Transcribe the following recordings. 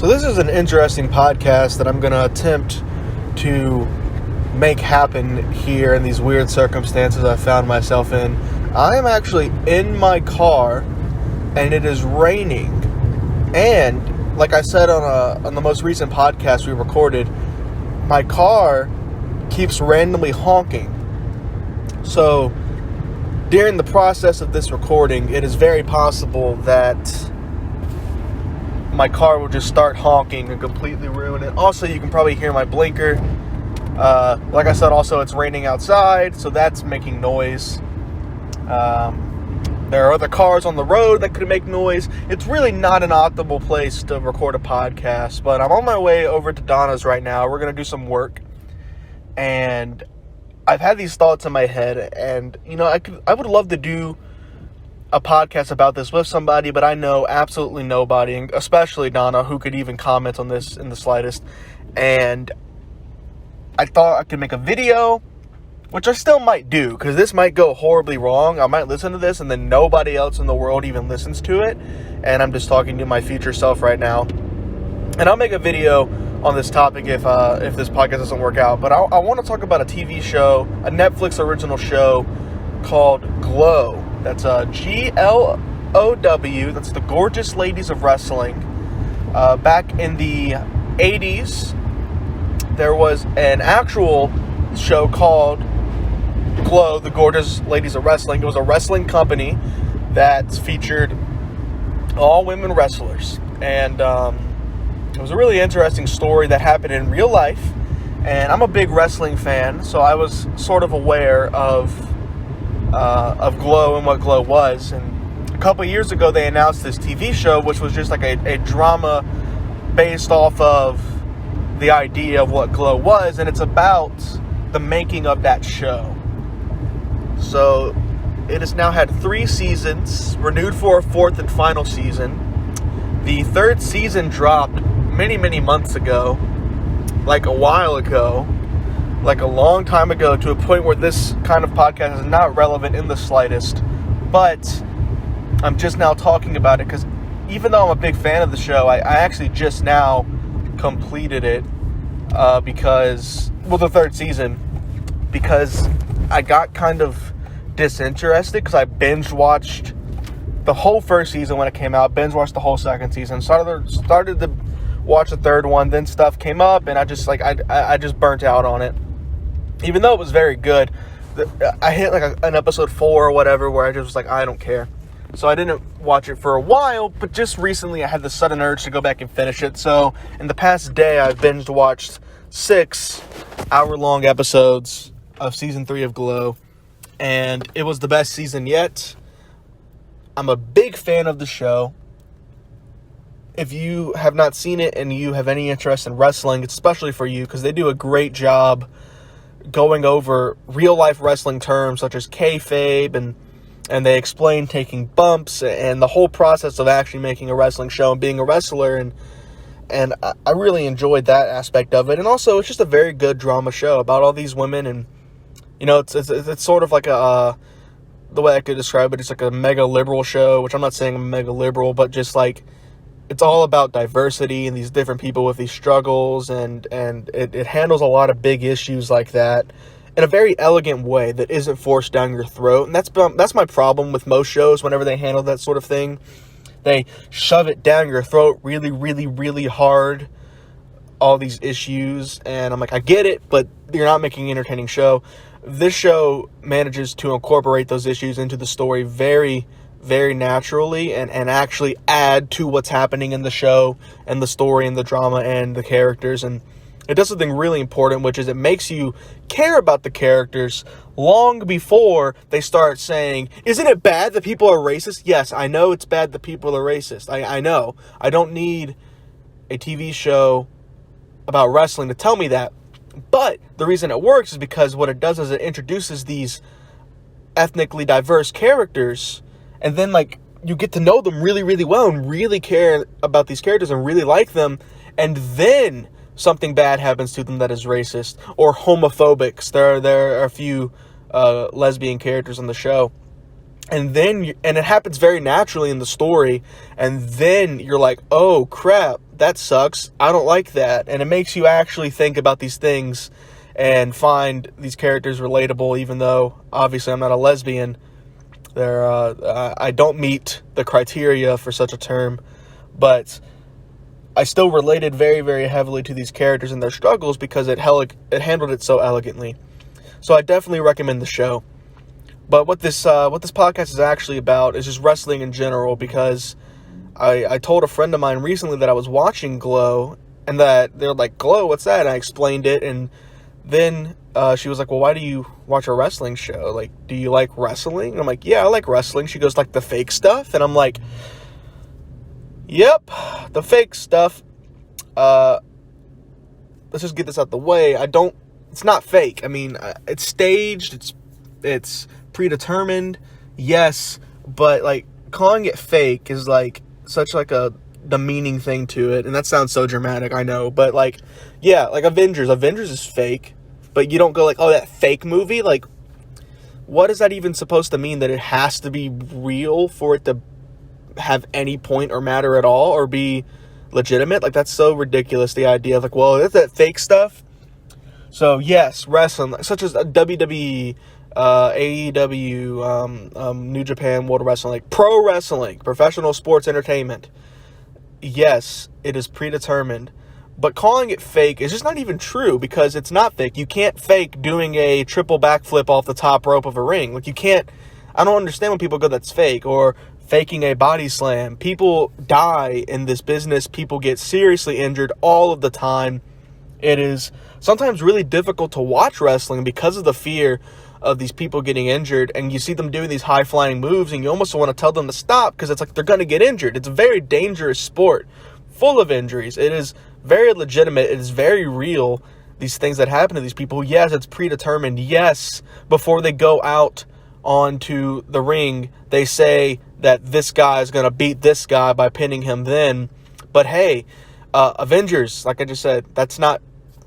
So this is an interesting podcast that I'm going to attempt to make happen here in these weird circumstances I found myself in. I am actually in my car and it is raining. And like I said on the most recent podcast we recorded, my car keeps randomly honking. So during the process of this recording, it is very possible that my car will just start honking and completely ruin it. Also, you can probably hear my blinker. Like I said, also it's raining outside, so that's making noise. There are other cars on the road that could make noise. It's really not an optimal place to record a podcast, but I'm on my way over to Donna's right now. We're going to do some work, and I've had these thoughts in my head, and I would love to do a podcast about this with somebody, but I know absolutely nobody, and especially Donna, who could even comment on this in the slightest. And I thought I could make a video, which I still might do, because this might go horribly wrong. I might listen to this and then nobody else in the world even listens to it, and I'm just talking to my future self right now. And I'll make a video on this topic if this podcast doesn't work out. But I want to talk about a TV show, a Netflix original show called Glow. That's GLOW. That's the Gorgeous Ladies of Wrestling. Back in the 80s, there was an actual show called Glow, the Gorgeous Ladies of Wrestling. It was a wrestling company that featured all women wrestlers. And it was a really interesting story that happened in real life. And I'm a big wrestling fan, so I was sort of aware of Glow and what Glow was. And a couple years ago, they announced this TV show, which was just like a drama based off of the idea of what Glow was, and it's about the making of that show. So it has now had 3 seasons, renewed for a 4th and final season. The 3rd season dropped many months ago, like a while ago, like a long time ago, to a point where this kind of podcast is not relevant in the slightest. But I'm just now talking about it because even though I'm a big fan of the show, I actually just now completed it because the 3rd season, because I got kind of disinterested because I binge watched the whole 1st season when it came out, binge watched the whole 2nd season, started to watch the 3rd one, then stuff came up, and I just burnt out on it. Even though it was very good, I hit like an episode 4 or whatever where I just was like, I don't care. So I didn't watch it for a while, but just recently I had the sudden urge to go back and finish it. So in the past day, I've binge watched 6 hour-long episodes of season 3 of Glow, and it was the best season yet. I'm a big fan of the show. If you have not seen it and you have any interest in wrestling, it's especially for you because they do a great job going over real-life wrestling terms such as kayfabe, and they explain taking bumps and the whole process of actually making a wrestling show and being a wrestler, and I really enjoyed that aspect of it. And also, it's just a very good drama show about all these women, and it's sort of like the way I could describe it, it's like a mega liberal show, which I'm not saying I'm mega liberal, but just like it's all about diversity and these different people with these struggles, and it handles a lot of big issues like that in a very elegant way that isn't forced down your throat. And that's my problem with most shows. Whenever they handle that sort of thing, they shove it down your throat really, really, really hard, all these issues, and I'm like, I get it, but you're not making an entertaining show. This show manages to incorporate those issues into the story very, very naturally and actually add to what's happening in the show and the story and the drama and the characters. And it does something really important, which is it makes you care about the characters long before they start saying, isn't it bad that people are racist? Yes, I know it's bad that people are racist. I know. I don't need a TV show about wrestling to tell me that. But the reason it works is because what it does is it introduces these ethnically diverse characters, and then you get to know them really, really well and really care about these characters and really like them, and then something bad happens to them that is racist or homophobic. There are a few lesbian characters on the show, and it happens very naturally in the story, and then you're like, oh crap, that sucks. I don't like that. And it makes you actually think about these things and find these characters relatable, even though obviously I'm not a lesbian. I don't meet the criteria for such a term, but I still related very, very heavily to these characters and their struggles because it handled it so elegantly. So I definitely recommend the show. But what this podcast is actually about is just wrestling in general, because I told a friend of mine recently that I was watching Glow, and that they're like, Glow, what's that? And I explained it, and then she was like, well, why do you watch a wrestling show? Like, do you like wrestling? And I'm like, yeah, I like wrestling. She goes, like the fake stuff? And I'm like, yep, the fake stuff. Let's just get this out the way. It's not fake. I mean, it's staged. It's predetermined. Yes, but like calling it fake is like such like a demeaning thing to it. And that sounds so dramatic, I know. But like, yeah, like Avengers is fake. But you don't go like, oh, that fake movie? Like, what is that even supposed to mean? That it has to be real for it to have any point or matter at all or be legitimate? Like, that's so ridiculous, the idea of like, well, is that fake stuff? So yes, wrestling, such as WWE, AEW, New Japan, World Wrestling, like pro wrestling, professional sports entertainment. Yes, it is predetermined. But calling it fake is just not even true, because it's not fake. You can't fake doing a triple backflip off the top rope of a ring. Like, you can't. I don't understand when people go, that's fake, or faking a body slam. People die in this business. People get seriously injured all of the time. It is sometimes really difficult to watch wrestling because of the fear of these people getting injured, and you see them doing these high-flying moves, and you almost want to tell them to stop because it's like they're going to get injured. It's a very dangerous sport, full of injuries. It is very legitimate. It is very real, these things that happen to these people. Yes, it's predetermined. Yes, before they go out onto the ring, they say that this guy is going to beat this guy by pinning him then. But hey, Avengers, like I just said, that's not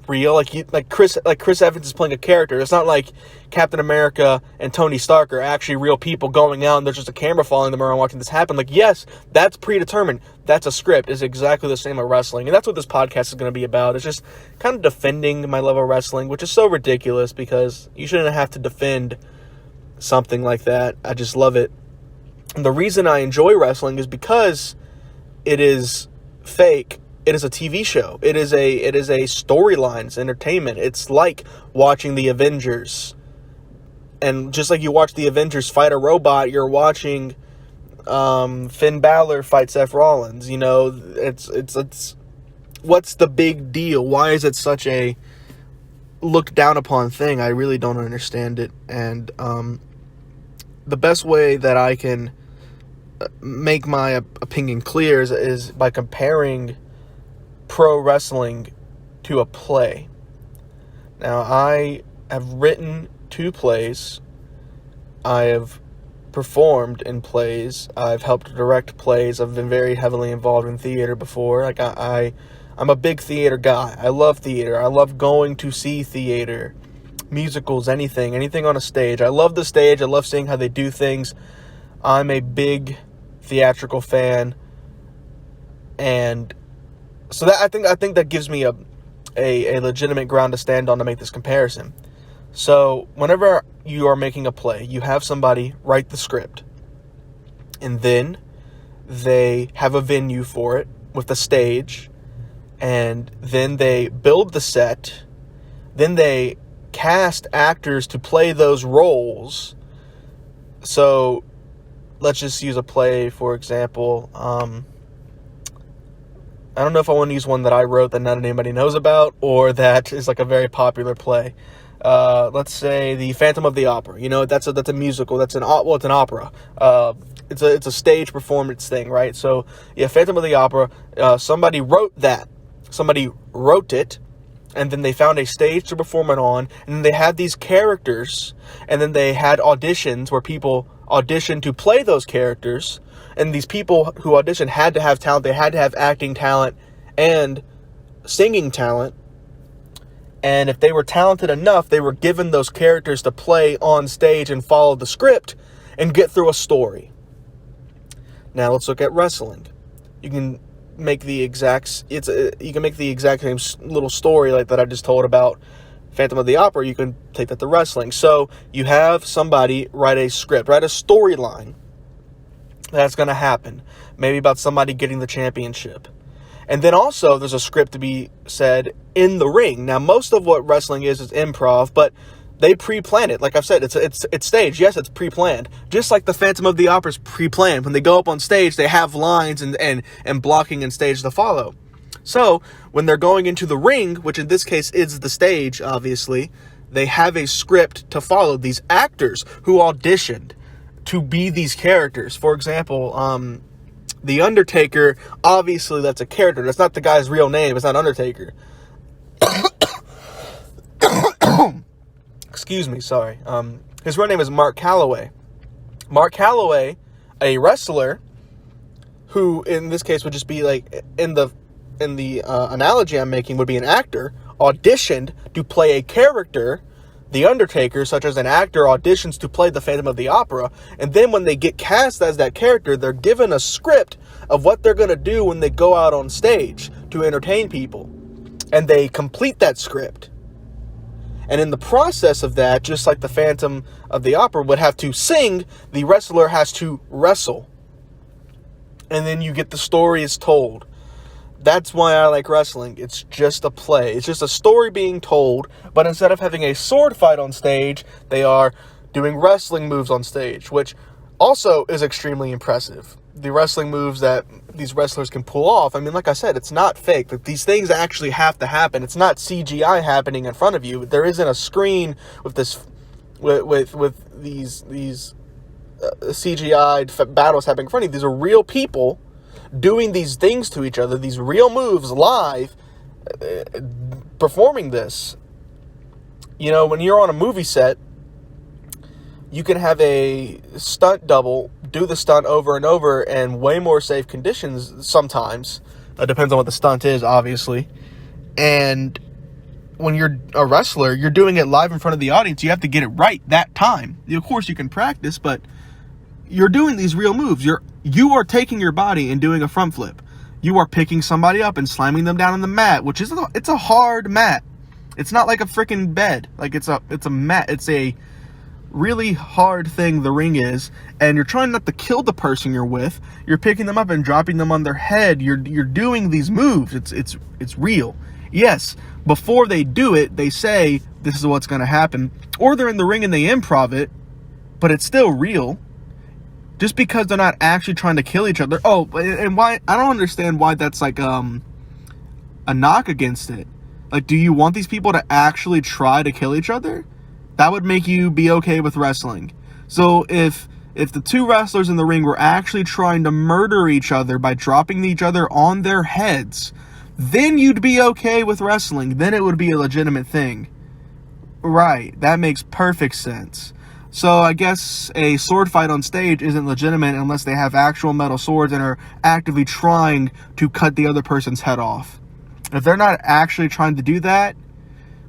real. Like Chris Evans is playing a character. It's not like Captain America and Tony Stark are actually real people going out and there's just a camera following them around watching this happen. Like, yes, that's predetermined. That's a script. It's exactly the same with wrestling. And that's what this podcast is going to be about. It's just kind of defending my love of wrestling, which is so ridiculous because you shouldn't have to defend something like that. I just love it. And the reason I enjoy wrestling is because it is fake. It is a TV show. It is a storyline. It's entertainment. It's like watching the Avengers. And just like you watch the Avengers fight a robot, you're watching Finn Balor fight Seth Rollins. You know, it's what's the big deal? Why is it such a looked down upon thing? I really don't understand it. And the best way that I can make my opinion clear is by comparing pro wrestling to a play. Now, I have written 2 plays. I have performed in plays. I've helped direct plays. I've been very heavily involved in theater before. Like, I'm a big theater guy. I love theater. I love going to see theater, musicals, anything on a stage. I love the stage. I love seeing how they do things. I'm a big theatrical fan, and so that I think that gives me a legitimate ground to stand on to make this comparison. So whenever you are making a play, you have somebody write the script, and then they have a venue for it with a stage, and then they build the set, then they cast actors to play those roles. So let's just use a play, for example. I don't know if I want to use one that I wrote that not anybody knows about, or that is like a very popular play. Let's say the Phantom of the Opera. You know, that's a musical. It's an opera. It's a stage performance thing, right? So yeah, Phantom of the Opera. Somebody wrote that. Somebody wrote it, and then they found a stage to perform it on, and then they had these characters, and then they had auditions where people auditioned to play those characters. And these people who auditioned had to have talent. They had to have acting talent and singing talent. And if they were talented enough, they were given those characters to play on stage and follow the script and get through a story. Now let's look at wrestling. You can make the exact same little story like that I just told about Phantom of the Opera. You can take that to wrestling. So you have somebody write a script, write a storyline that's going to happen, maybe about somebody getting the championship. And then also there's a script to be said in the ring. Now, most of what wrestling is improv, but they pre-plan it. Like I've said, it's staged. Yes, it's pre-planned. Just like the Phantom of the Opera is pre-planned. When they go up on stage, they have lines and blocking and stage to follow. So when they're going into the ring, which in this case is the stage, obviously, they have a script to follow. These actors who auditioned to be these characters. For example, The Undertaker, obviously that's a character. That's not the guy's real name. It's not Undertaker. Excuse me, sorry. His real name is Mark Calloway. Mark Calloway, a wrestler, who in this case would just be like, in the analogy I'm making, would be an actor, auditioned to play a character, The Undertaker, such as an actor auditions to play the Phantom of the Opera, and then when they get cast as that character, they're given a script of what they're going to do when they go out on stage to entertain people. And they complete that script. And in the process of that, just like the Phantom of the Opera would have to sing, the wrestler has to wrestle. And then you get the story is told. That's why I like wrestling. It's just a play. It's just a story being told, but instead of having a sword fight on stage, they are doing wrestling moves on stage, which also is extremely impressive. The wrestling moves that these wrestlers can pull off. I mean, like I said, it's not fake. But these things actually have to happen. It's not CGI happening in front of you. There isn't a screen with this, with these CGI battles happening in front of you. These are real people doing these things to each other. These real moves live, performing this. You know, when you're on a movie set, you can have a stunt double do the stunt over and over in way more safe conditions sometimes. It depends on what the stunt is, obviously. And when you're a wrestler, you're doing it live in front of the audience. You have to get it right that time. Of course, you can practice, but you're doing these real moves. You are taking your body and doing a front flip. You are picking somebody up and slamming them down on the mat, which is it's a hard mat. It's not like a freaking bed. Like it's a mat. It's a really hard thing, the ring is, and you're trying not to kill the person you're with. You're picking them up and dropping them on their head. You're doing these moves. It's real. Yes, before they do it, they say this is what's going to happen, or they're in the ring and they improv it, but it's still real. Just because they're not actually trying to kill each other. Oh, and why? I don't understand why that's like a knock against it. Like, do you want these people to actually try to kill each other? That would make you be okay with wrestling. So if the two wrestlers in the ring were actually trying to murder each other by dropping each other on their heads, then you'd be okay with wrestling. Then it would be a legitimate thing. Right, that makes perfect sense. So I guess a sword fight on stage isn't legitimate unless they have actual metal swords and are actively trying to cut the other person's head off. If they're not actually trying to do that,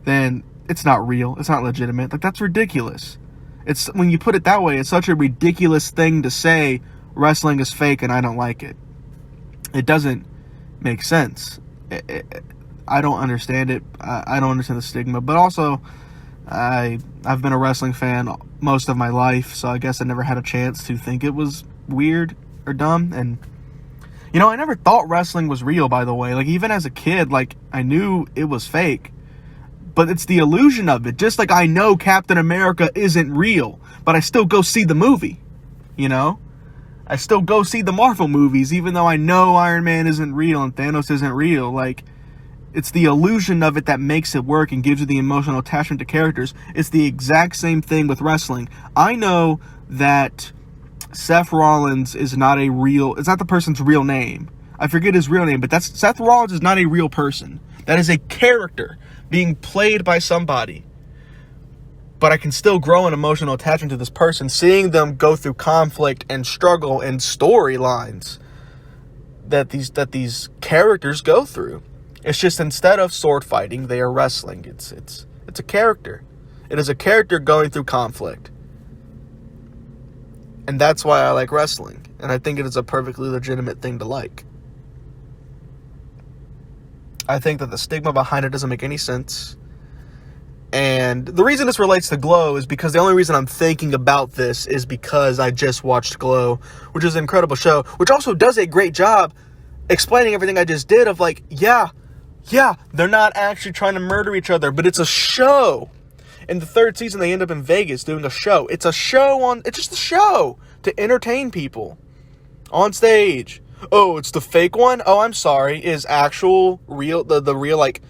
then it's not real. It's not legitimate. Like, that's ridiculous. It's, when you put it that way, it's such a ridiculous thing to say wrestling is fake and I don't like it. It doesn't make sense. I don't understand it. I don't understand the stigma. But also, I've been a wrestling fan most of my life, so I guess I never had a chance to think it was weird or dumb. And, you know, I never thought wrestling was real, by the way. Like, even as a kid, like, I knew it was fake. But it's the illusion of it. Just like I know Captain America isn't real, but I still go see the movie, you know? I still go see the Marvel movies, even though I know Iron Man isn't real and Thanos isn't real. Like, it's the illusion of it that makes it work and gives you the emotional attachment to characters. It's the exact same thing with wrestling. I know that Seth Rollins is not it's not the person's real name. I forget his real name, but Seth Rollins is not a real person. That is a character being played by somebody. But I can still grow an emotional attachment to this person, seeing them go through conflict and struggle and storylines that these characters go through. It's just instead of sword fighting, they are wrestling. It's a character. It is a character going through conflict. And that's why I like wrestling. And I think it is a perfectly legitimate thing to like. I think that the stigma behind it doesn't make any sense. And the reason this relates to Glow is because the only reason I'm thinking about this is because I just watched Glow, which is an incredible show, which also does a great job explaining everything I just did of like, yeah, they're not actually trying to murder each other, but it's a show. In the third season, they end up in Vegas doing a show. It's just a show to entertain people on stage. Oh, it's the fake one? Oh, I'm sorry. Is actual real, the real, like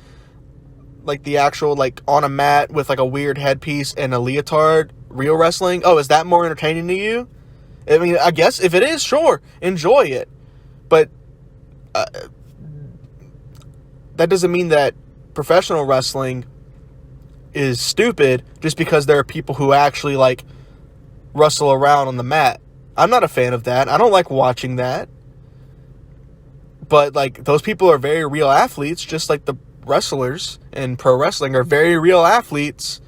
the actual, like, on a mat with, like, a weird headpiece and a leotard, real wrestling? Oh, is that more entertaining to you? I mean, I guess if it is, sure, enjoy it. But that doesn't mean that professional wrestling is stupid just because there are people who actually, like, wrestle around on the mat. I'm not a fan of that. I don't like watching that. But, like, those people are very real athletes, just like the wrestlers in pro wrestling are very real athletes.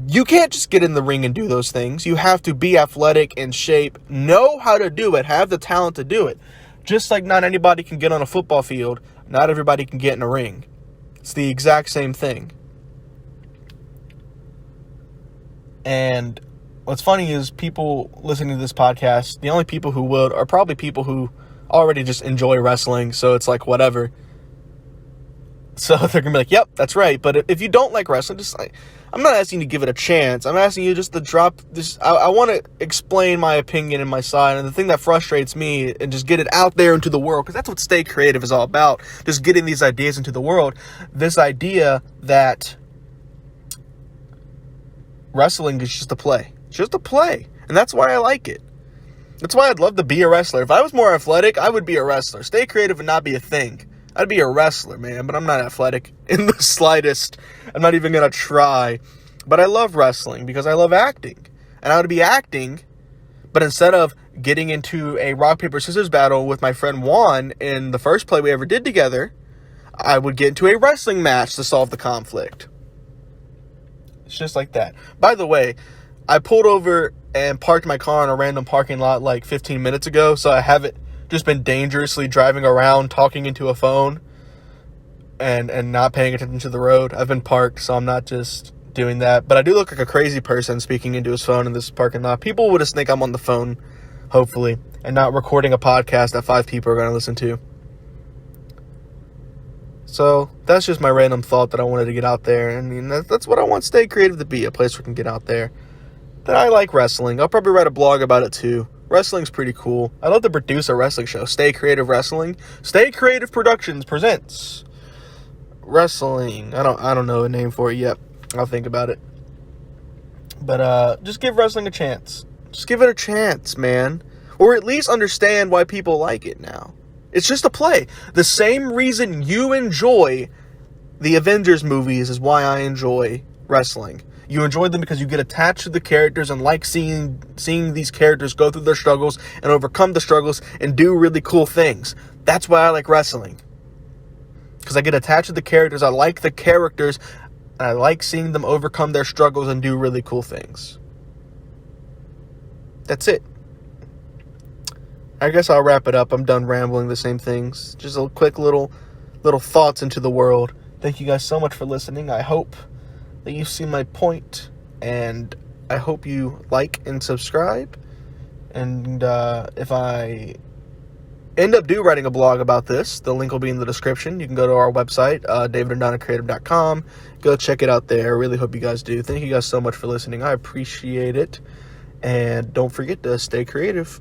You can't just get in the ring and do those things. You have to be athletic, in shape, know how to do it, have the talent to do it. Just like not anybody can get on a football field, not everybody can get in a ring. It's the exact same thing. And what's funny is people listening to this podcast, the only people who would are probably people who already just enjoy wrestling, so it's like whatever. So they're going to be like, yep, that's right. But if you don't like wrestling, just like, I'm not asking you to give it a chance. I'm asking you just to drop this. I want to explain my opinion and my side. And the thing that frustrates me and just get it out there into the world, because that's what Stay Creative is all about. Just getting these ideas into the world. This idea that wrestling is just a play. It's just a play. And that's why I like it. That's why I'd love to be a wrestler. If I was more athletic, I would be a wrestler. Stay Creative would not be a thing. I'd be a wrestler, man, but I'm not athletic in the slightest. I'm not even going to try. But I love wrestling because I love acting. And I would be acting, but instead of getting into a rock, paper, scissors battle with my friend Juan in the first play we ever did together, I would get into a wrestling match to solve the conflict. It's just like that. By the way, I pulled over and parked my car in a random parking lot like 15 minutes ago, so I haven't just been dangerously driving around talking into a phone and not paying attention to the road. I've been parked, so I'm not just doing that. But I do look like a crazy person speaking into his phone in this parking lot. People would just think I'm on the phone, hopefully, and not recording a podcast that 5 people are going to listen to. So that's just my random thought that I wanted to get out there. I mean, that's what I want Stay Creative to be, a place where we can get out there. That I like wrestling. I'll probably write a blog about it too. Wrestling's pretty cool. I'd love to produce a wrestling show. Stay Creative Wrestling. Stay Creative Productions presents wrestling. I don't know a name for it yet. I'll think about it. But just give wrestling a chance. Just give it a chance, man. Or at least understand why people like it now. It's just a play. The same reason you enjoy the Avengers movies is why I enjoy wrestling. You enjoy them because you get attached to the characters and like seeing these characters go through their struggles and overcome the struggles and do really cool things. That's why I like wrestling. Because I get attached to the characters. I like the characters. And I like seeing them overcome their struggles and do really cool things. That's it. I guess I'll wrap it up. I'm done rambling the same things. Just a quick little thoughts into the world. Thank you guys so much for listening. I hope that you see my point, and I hope you like and subscribe. And if I end up writing a blog about this, the link will be in the description. You can go to our website, davidanddonnacreative.com. Go check it out there. I really hope you guys do. Thank you guys so much for listening. I appreciate it. And don't forget to stay creative.